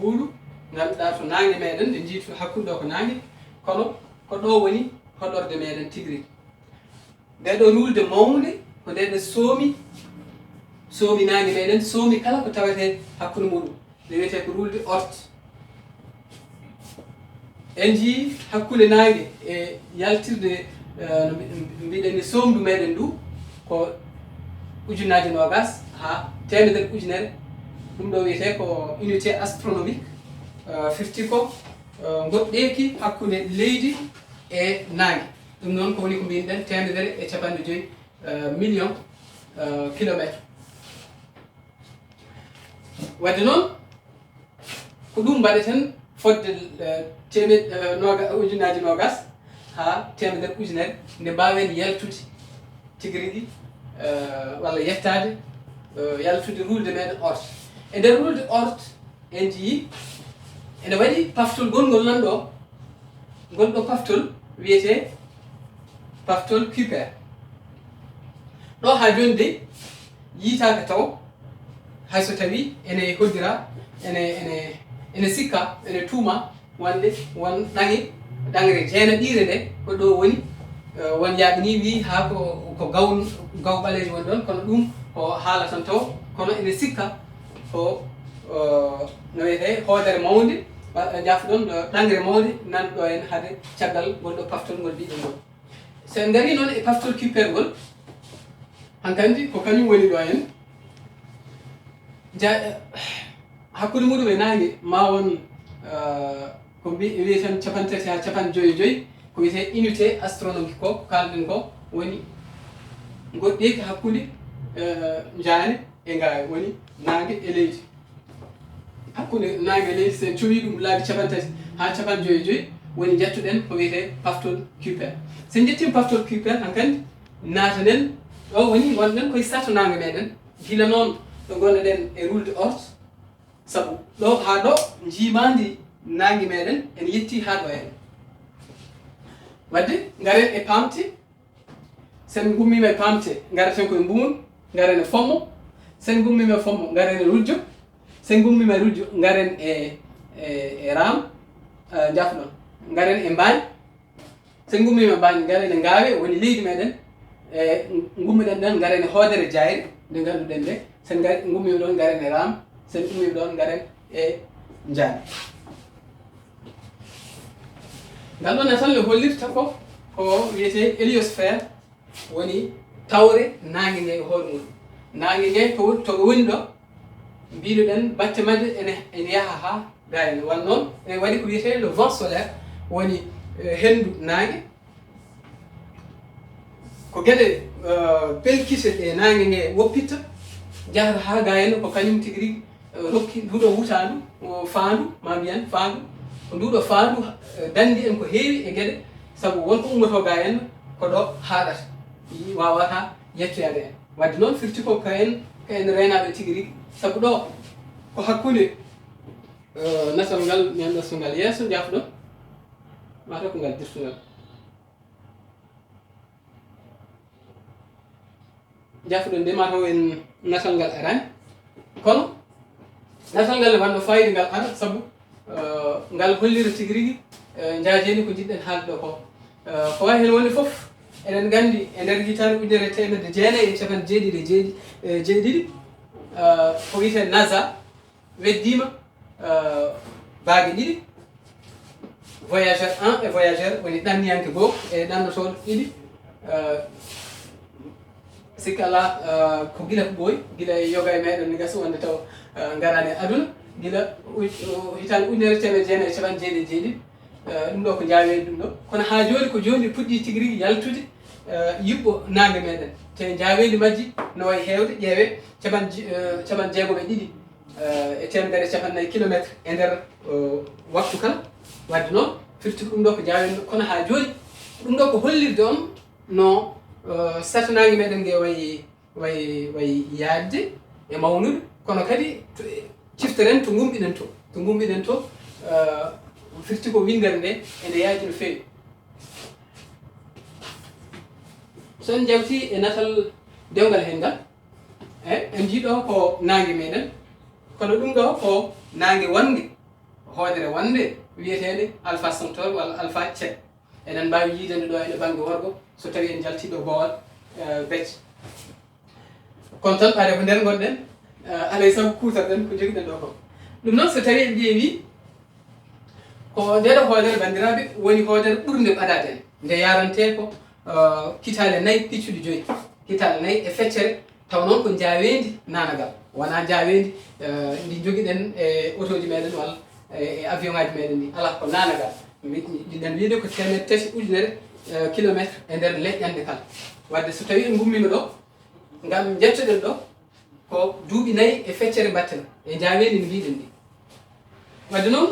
huuɗu ngannduɗaa to naange meeɗen nde njiitu hakkunde o ko naange kono ko ɗo woni hoɗorde meeɗen tigiri nde ɗo rulde mawnde ko nde ɗo soomi naange meeɗen soomi kala ko tawetee hakkunde muɗum nde wiyetee ko rulde orte en njii hakkunde naange e yaltirde no mbiɗen ni soomdu meeɗen ndu ko ujunnaaje noogas haa temedere ujunere ɗum ɗo wiyetee ko unité astronomique firti ko goɗɗeeki hakkunde leydi e naange ɗum noon ko woni ko mbiyɗen temedere e capanɗe joyi million kilométre wadde noon ko ɗum mbaɗeten fodde ujunnaaje noogas haa temedere ujunere nde mbaawen yaltude tigi rigui walla yettade yaltude rulde meɗen orte e nder rulde orte en jii ene waɗi paftol gongol nan ɗo ngol ɗo paftol wiyete paftol Kuiper ɗo ha joni de yiitaka taw hayso tawi ene hoddira ene sikka ene tuuma wonde won ɗangre jeenaɗire nde ko ɗo woni won yaaɓini wi ha ko gaw ɓalejo woni ɗon kono ɗum ko haala tan taw kono ene sikka ko no wiyete hoodere mawde jaafa ɗon ɗangre mawde nan ɗo en hade caggal gonɗo paftol ngol mbiɗen ngol so en ngari noon e paftol Kuiper ngol hankandi ko kañum woni ɗo en hakkude muɗum e naange ma won ko wiyeten 30 ha 50 ko wiyete unité astronomique ko kalɗen ko woni goɗɗeeki hakkude jaane e ngaawe woni naange e leydi hakkude naange e leydi sen cowi ɗum laabi 30 ha 50 woni jettuɗen ko wiyete paftol Kuiper sen jettima paftol Kuiper hankandi naatanen ɗo woni wonɗen koye sato naange meɗen gila noon ɗo gonɗoɗen e rulde orte sabu ɗo ha ɗo jimandi naange meɗen en yetti ha ɗo en wadde ngaren e pamte sen gummima e pamte ngaraten koye mbuun ngaren e fommo sen gummima e fommo ngaren e rujjo sen gummima e rujjo ngaren e raam jafɗon ngaren e mbaañ sen gummima e mbaañ ngaren e ngaawe woni leydi meɗen e gummiɗen ɗon ngaren e hoodere jayre nde ngannduɗen nde sen gummima ɗon ngaren e raam sen gummima ɗon ngaren e njaan ngal ɗon tan le hollirta ko wiyete héliosphère woni tawre naange nge e hoore mum naange nge to woni ɗo mbiɗoɗen batte majje ene yaha ha gayne wan noon ene waɗi ko wiyete le vent solaire woni henndu naange ko geɗe pelkite ɗe naange nge woppitta jahata ha gayno ko kañum tigi rigui rokki nduɗo wutandu faandu ma mbiyen faandu ko nduɗo faandu dandi en ko heewi e gueɗe saabu wonko ummoto ga en ko ɗo haaɗata wawata yettoyade en wadde noon firti ko kaen reynaɓe tigi rigui saabu ɗo ko hakkude nasal ngal men ɗo ngal yeeso jafɗo mata ko ngal dirtugal jafɗo nde mataw en nasal ngal arani kono nasal ngal wanno fayida ngal ara saabu ngal hollira tigi rigui jaajeni ko jiɗɗen haalde ɗo ko wawi hen wonde foof eɗen gandi e nder hitande ujunere temedde jeenayyi e capanɗe jeeɗiɗi e jeeɗiɗi ko wiyete NASA weddima bague ɗiɗi voyageur 1 e voyageur woni ɗanniyanke goo e ɗannotoɗo ɗiɗi sikki ala ko gila ko ɓooyi gila yoga e meɗen ne gasa wonde taw garani e aduna gila hitande ujunere temedde jeenayyi e capanɗe jeeɗiɗi e jeeɗiɗi ɗum ɗo ko jaaweede ɗum ɗo kono ha joni ko joni puɗɗi tigi rigui yaltude yuɓɓo naange meɗen te jaaweedi majji no wayi heewde ƴeewe capanɗe jeegom e ɗiɗi e temedere capannayyi kilométre e nder waktu kala wadde noon firti ɗum ɗo ko jaaweedi kono ha joni ɗum ɗo ko hollirde on no sato naange meɗen nge wayi yaadde e mawnude kono kadi cifteren to gumɓiɗen to firti ko windere nde ene yaaji no feewi so en jawti e natal dewgal hen ngal en jiiɗo ko naange meɗen kono ɗum ɗo ko naange wonge hoodere wonde wiyeteende Alpha Centauri walla Alpha Cet enen mbawi yiidende ɗo ene banggue worgo so tawi en jaltiɗo Bowal Becce kono tan ɓaade ko nder gonɗen alay saago kutorɗen ko joguiɗen ɗo ko ɗum noon so tawi en ƴeewi ko ndeɗo hoodere bandiraɓe woni hoodere ɓurde ɓadade en nde yarante ko kitale 4 piccuɗe 5 kitale 4 e feccere taw noon ko jaawendi nanagal wona jaawendi ndi joguiɗen e auto ji meɗen walla e avion ngaji meɗen ɗi ala ko nanagal jiɗen wiide ko 3 ujunere kilométre e nder leƴƴande kala wadde so tawi en gummima ɗo ngam jettoɗen ɗo ko duuɓi 4 e feccere batten e jaawendi no mbiɗen ɗi wadde noon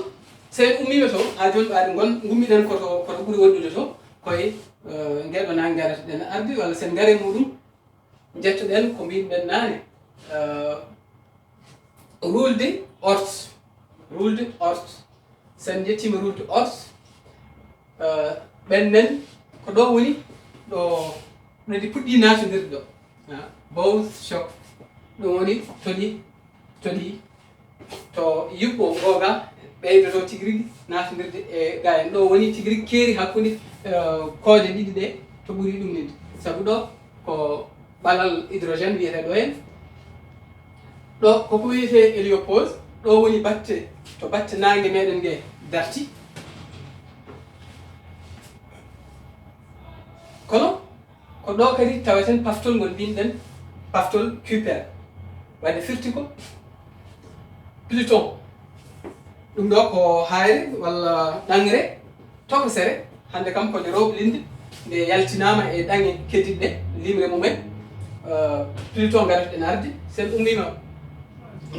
so en ummima to ha joni ɓaade gummiɗen koto ɓuuri wondude to koye ngeɗo nangue gareteɗen ardi walla sen gaare muɗum jettoɗen ko mbiɗen nane rulde ort sen jettima rulde ort ɓennen ko ɗo woni ɗo ɗi puɗɗi natodirde ɗo both choc ɗum woni toɗi to yuɓɓo googa ɓeydoto tigui rigui natodirde e ga en ɗo woni tigui rigui keeri hakkude koode ɗiɗi ɗe to ɓuuri ɗum ninde saabu ɗo ko ɓalal hydrogène wiyete ɗo hen ɗo koko wiyete héliopause ɗo woni batte to batte nangue meɗen gue darti kono ko ɗo kadi tawaten paftol ngol mbinɗen paftol Kuiper wadde firti ko Pluton ɗum ɗo ko hayre walla ɗangre tokosere hande kam kode rewɓe linde nde yaltinama e ɗange keddiɗe limre mumen Pluton gareteɗen arde sen ummima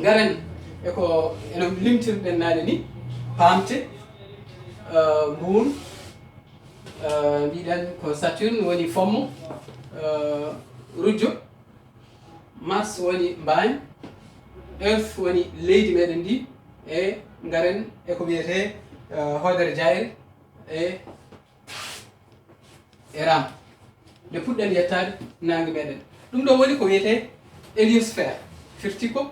garen eko eno limtirɗen nane ni pamte Moon mbiɗen ko Saturne woni Fommo Rujjo Mars woni Mbagne Earth woni leydi meɗen ndi e garen eko wiyete hoodere Jayre e Ram nde puɗɗen yettade nangue meɗen ɗum ɗo woni ko wiyete héliosphère firti ko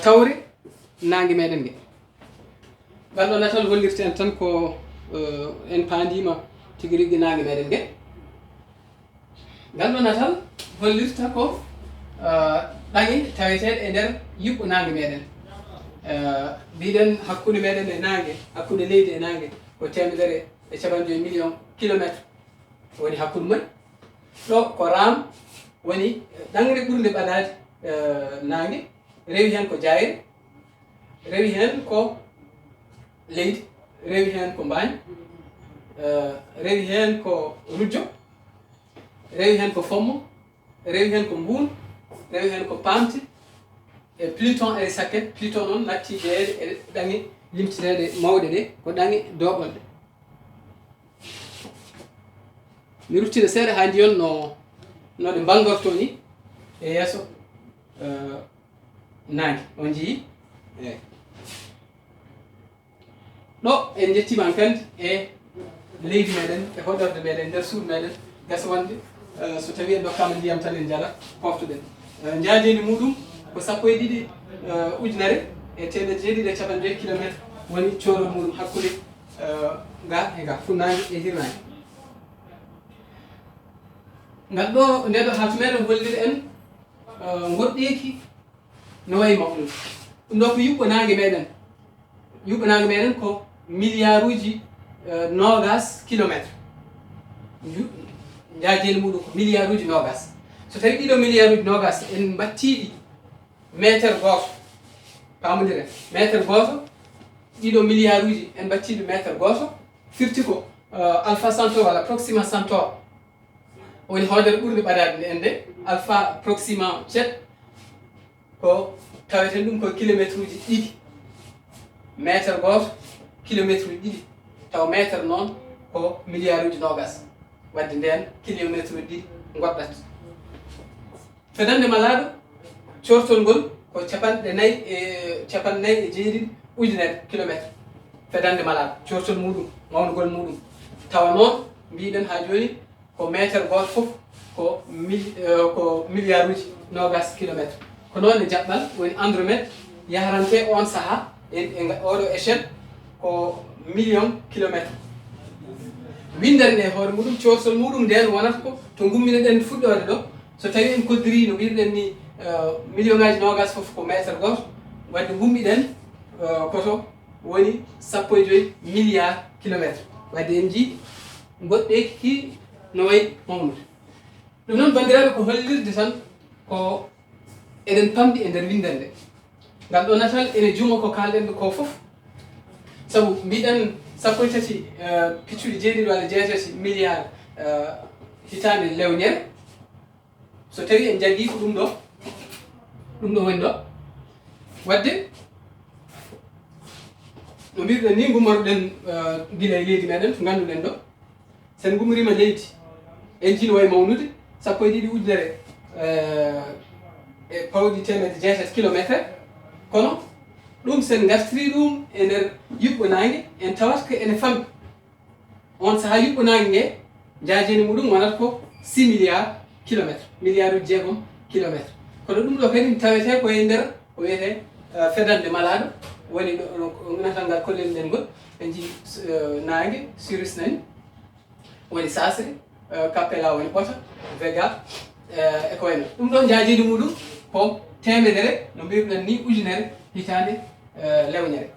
tawre nangue meɗen gue ngal ɗo natal hollirte en tan ko en paandima tigui rigui nangue meɗen gue ngal ɗo natal hollirta ko ɗange taweteɗe e nder yuɓɓo nangue meɗen mbiɗen hakkude meɗen e nangue hakkude leydi e nangue ko 1.5 million kilométre woni hakkude mumen ɗo ko Ram woni ɗangre ɓurde ɓadade nangue rewi hen ko Jayre rewi hen ko leydi rewi hen ko Mbagne rewi hen ko Rujjo rewi hen ko Fommo rewi hen ko Mbour rewi hen ko Pamte e Pluton e Saket Pluton noon natti jeeyede e ɗange limtireɗe mawɗe ɗe ko ɗange doɓolɗe mi ruttida seeɗa ha ndiyon no ɗe mbangorto ni e yesso nangue on jii eyi ɗo en jettima hankandi e leydi meɗen e hoɗorde meɗen nder suudu meɗen gasa wonde so tawi en dokkama ndiyam tan en jala poftoɗen jaajedi muɗum ko 12 ujunere e 750 kilométre woni coorol muɗum hakkude ga e ga funnague e hirnague ngal ɗo ndeɗo haatu meɗen holliri en goɗɗeki no wayi mawɗum ɗum ɗo ko yuɓɓo nangue meɗen ko milliard uji 20 kilométre jaajeli muɗum ko milliard uji 20 so tawi ɗiɗo milliard uji 20 en battiɗi métre goto pamodiren métre goto ɗiɗo milliard uji en battiɗi métre goto firti ko Alpha Centauri walla Proxima Centauri woni hoodere ɓurde ɓadade nde en nde Alpha Proxima Cet ko taweten ɗum ko kilométre uji ɗiɗi métre goto kilométre uji ɗiɗi taw métre noon ko milliard uji 20 wadde nden kilométre uji ɗiɗi goɗɗat fedande malaɗo cortol ngol ko 4.4 ujunere kilométre fedande malaɗo cortol muɗum mawnugol muɗum tawa noon mbiɗen ha joni ko métre goto foof ko milliard uji 20 kilométre ko noon ne jaɓɓal woni Andromède yahrante on saaha oɗo échelle ko million kilomètre windere nde hoore muɗum corsol muɗum nden wonata ko to gumminoɗen fuɗɗode ɗo so tawi en koddiri no mbiruɗen ni million ngaji nogas fof ko métre goto wadde gummiɗen koto woni 15 milliard kilométre wadde en jii goɗɗe ki no wayi mawnude ɗum noon bandiraɓe ko hollirde tan ko eɗen pamɗi e nder windere nde ngam ɗo natal ene jumo ko kalɗen ɗo ko fof sabu mbiɗen 13 piccuɗi jeeɗiɗi walla jeetati milliard hitande lewñere so tawi en jaggi ko ɗum ɗo woni ɗo wadde no mbiruɗen ni gummorɗen gila e leydi meɗen to ngannduɗen ɗo sen gummorima leydi en jii no wayi mawnude 12 ujunere e pawɗi temedde jeetati kilométre kono ɗum sen gartiri ɗum e nder yuɓɓonaange en tawat ko ene famɗi on sahaa yuɓɓonaange nge jaajeni muɗum wonata ko 6 milliard kilométre milliard uji 6 kilométre kono ɗum ɗo kadi tawete koye nder ko wiyete fedande malaɗo woni ɗo natal ngal kollel ɗen ngol en jii naange siris nani woni sasre kappela woni ɓota vega e ko wayno ɗum ɗon jaajeni muɗum ko temedere no mbiruɗen ni ujunere hitande lewñere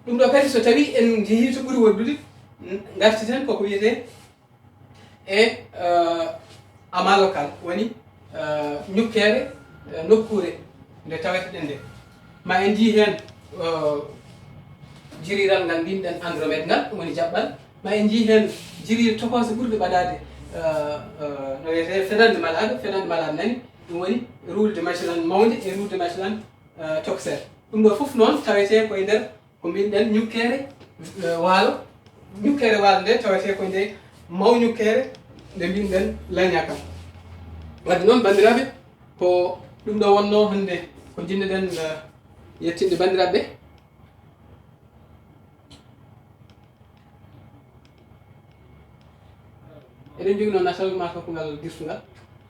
ɗum ɗo kadi so tawi en jeehi to ɓuuri woddude gartiten koko wiyete e ama local woni ñukkere nokkure nde taweteɗen nde ma en jii hen jiriral ngal mbimɗen Andromède ngal ɗum woni jaɓɓal ma en jii hen jirire tokose ɓurde ɓaɗade no wiyete fedande malaɗo nani ɗum woni roule de Magellan mawde e roule de Magellan toxere ɗum ɗo fof noon tawete koye nder ko mbimɗen ñukkere waalo nde tawete koye nde maw ñukkere nde mbimɗen Lagna wadde noon bandiraɓe ko ɗum ɗo wonno hande ko jinnoɗen yettinde bandiraɓe eɗen jogui noon natal mataw ko ngal dirtugal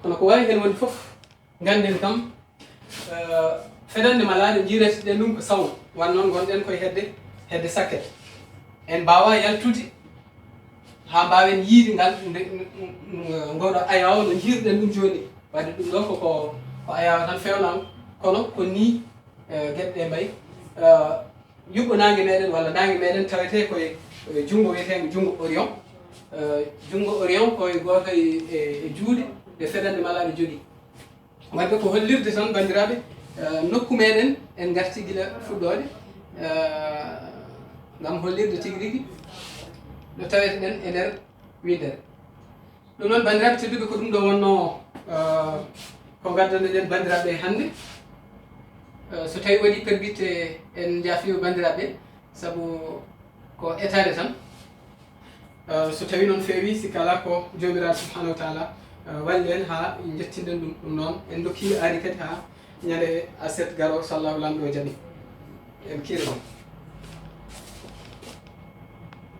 kono ko wawi hen wonde foof ganden kam fedande malaɗo jiireteɗen ɗum ko sawo wan noon gonɗen koye hedde sakket en mbawa yaltude ha mbawen yiide ngal ngoɗo ayawa no jiirɗen ɗum joni wadde ɗum ɗo ko ayawa tan fewnama kono ko ni gueɗe ɗe mbayi yuɓɓo nangue meɗen walla nangue meɗen tawete koye junggo wiyetego junggo Orion junggo Orion koye goto e juuɗe ɗe fedande malaɗo jogui wadde ko hollirde tan bandiraɓe nokku meɗen en garti guila fuɗɗode gam hollirde tigui rigui ɗo taweteɗen e nder windere ɗum noon bandiraɓe tedduɓe ko ɗum ɗo wonno ko gaddanɗeɗen bandiraɓe hande so tawi waɗi perbitte en jaafima bandiraɓe saabu ko etade tan so tawi noon feewi sikka ala ko jomiraɗo subhanahu wa taala walli en ha jettinden ɗum noon en dokki ari kadi ha ñande aset garo sallahu lamɗo o jaaɓi en kiiri ɗum